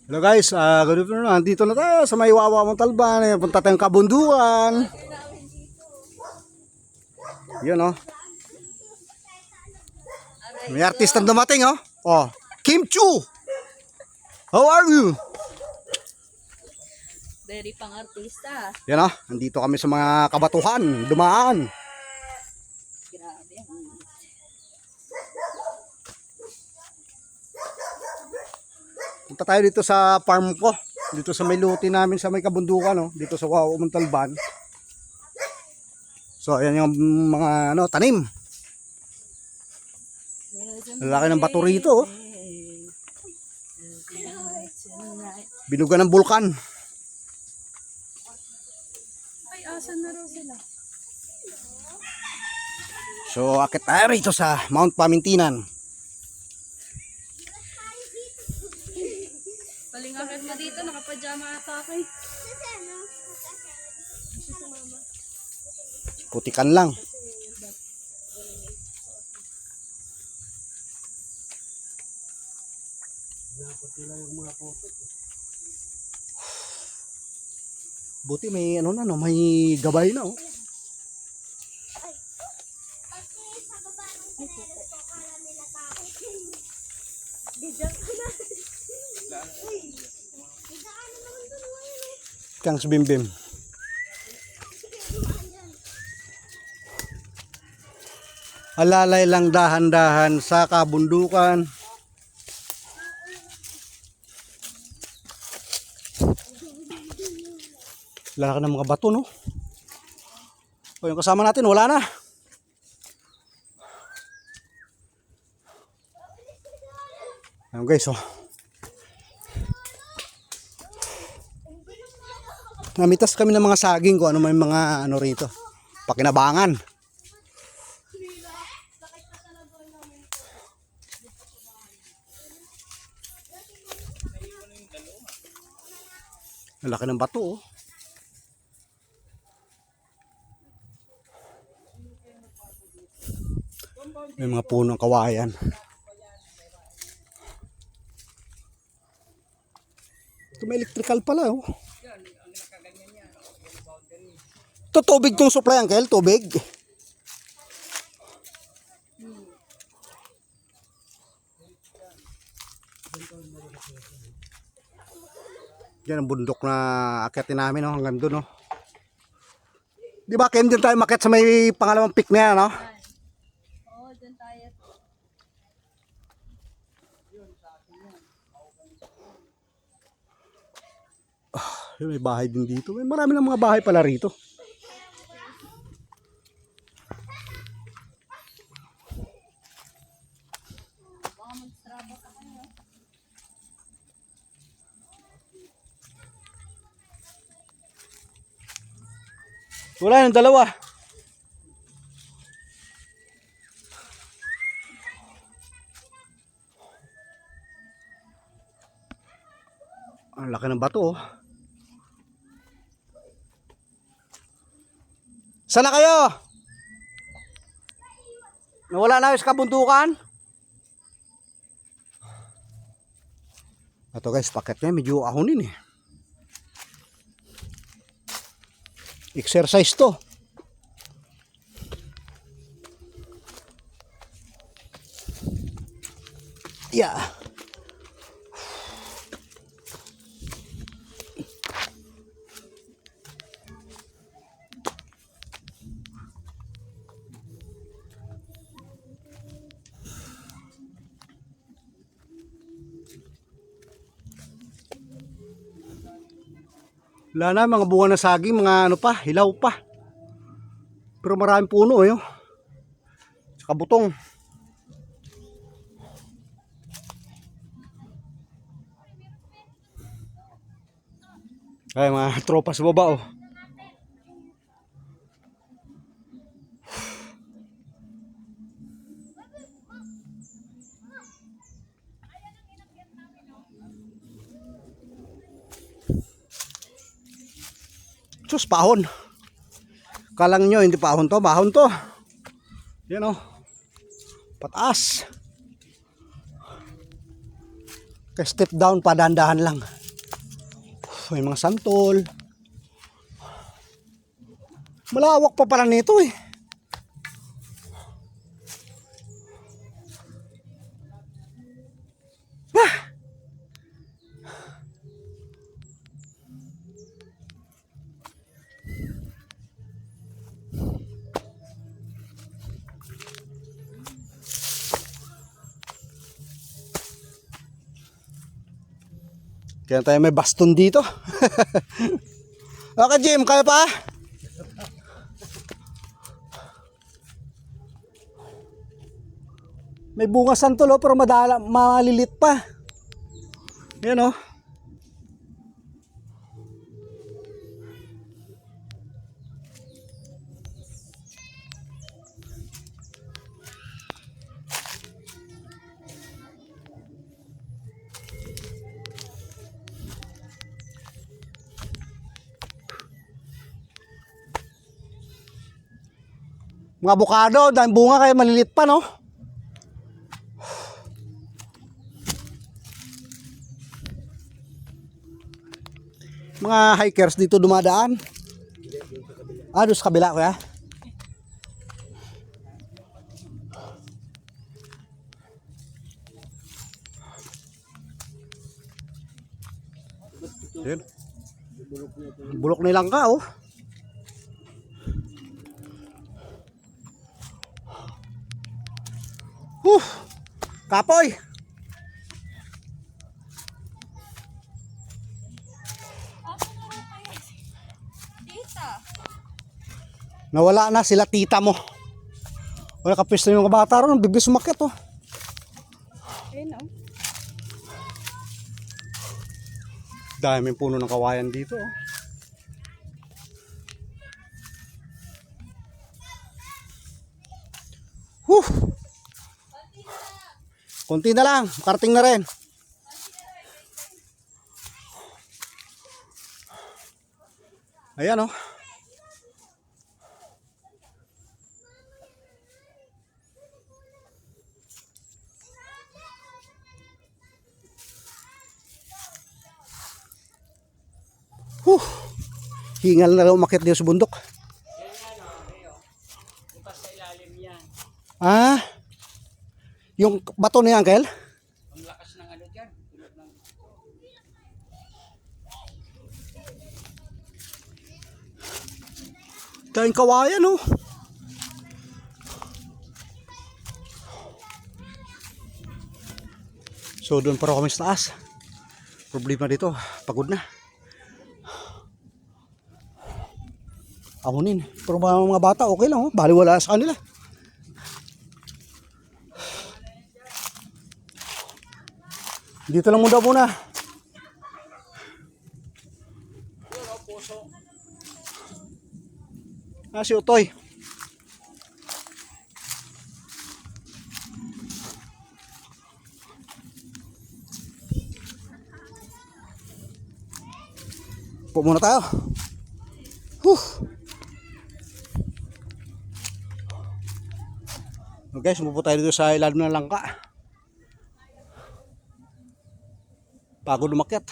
Hello guys, good afternoon. Nandito na tayo sa may Wawa Montalban. Punta tayong kabunduan. Yun oh. May artistang dumating oh. Oh, Kim Chu. How are you? Very pang artista. Yan oh, nandito kami sa mga kabatuhan, dumaan. Grabe. Punta tayo dito sa farm ko. Dito sa may luti namin sa may kabundukan oh. Dito sa Wawa Montalban. So ayan yung mga tanim. Lalaki ng bato rito oh. Binuga ng bulkan. Ay, asan na raw sila? So akit tayo rito sa Mount Pamintinan. Palingakit mo dito, nakapajama ata ako eh. Putikan lang. Buti may may gabay na oh. Kang Bimbim. Alalay lang dahan-dahan sa kabundukan. Lalaki ng mga bato no. O yung kasama natin wala na. Ayun guys oh. Namitas kami ng mga saging ko ano may mga rito. Pakinabangan. Ang laki ng bato oh. May mga punong kawayan. Ito may electrical pala oh. Ito tubig tong supply uncle, tubig. Yan ang bundok na akyatin namin no, hanggang doon no. Di ba Ken, dyan tayo makyat sa may pangalawang peak na yan no? Oo, dyan tayo. May bahay din dito. May marami ng mga bahay pala rito. Wala yung dalawa. Ang laki ng bato oh. Sana kayo? Nawala na sa kabundukan? Ito guys, paket niya medyo ahonin eh. Exercise to. Yeah. Wala na, mga bunga na saging, mga pa, hilaw pa. Pero maraming puno eh. Saka butong. Ay, mga tropa sa baba oh. Sus, pahon. Kalang nyo, hindi pahon to, bahon to. Yan o. Pataas. Kaya step down pa, dahan-dahan lang. May mga santol. Malawak pa pala nito eh. Ah! Kaya tayo may baston dito. Okay, Jim, kaya pa? May bunga santol pero malilit pa. Yan oh. Mga abukado, dahil bunga kaya malilit pa, no? Mga hikers dito dumadaan. Doon sa kabila, kuya. Yun. Bulok na ilang ka, oh. Kapoy. Tita. Nawala na sila tita mo. Wala kapisto yung mga bata ron, bibis sumakit oh. Ayun oh. Daming puno ng kawayan dito oh. Konti na lang, karating na rin. Ayan oh. Hingal na lang umakyat dito sa bundok. Ah, yung bato ni Uncle? Ang lakas ng ano dyan. Tulad ng... Kain kawayan oh. So doon pa rin kami sa taas. Problema dito, pagod na. Ahunin. Pero mga bata okay lang oh. Baliwala sa kanila. Dito lang muna. Si Utoy. Po muna tayo. So guys, umupo tayo dito sa ilalim ng langka. Pagod umakyat.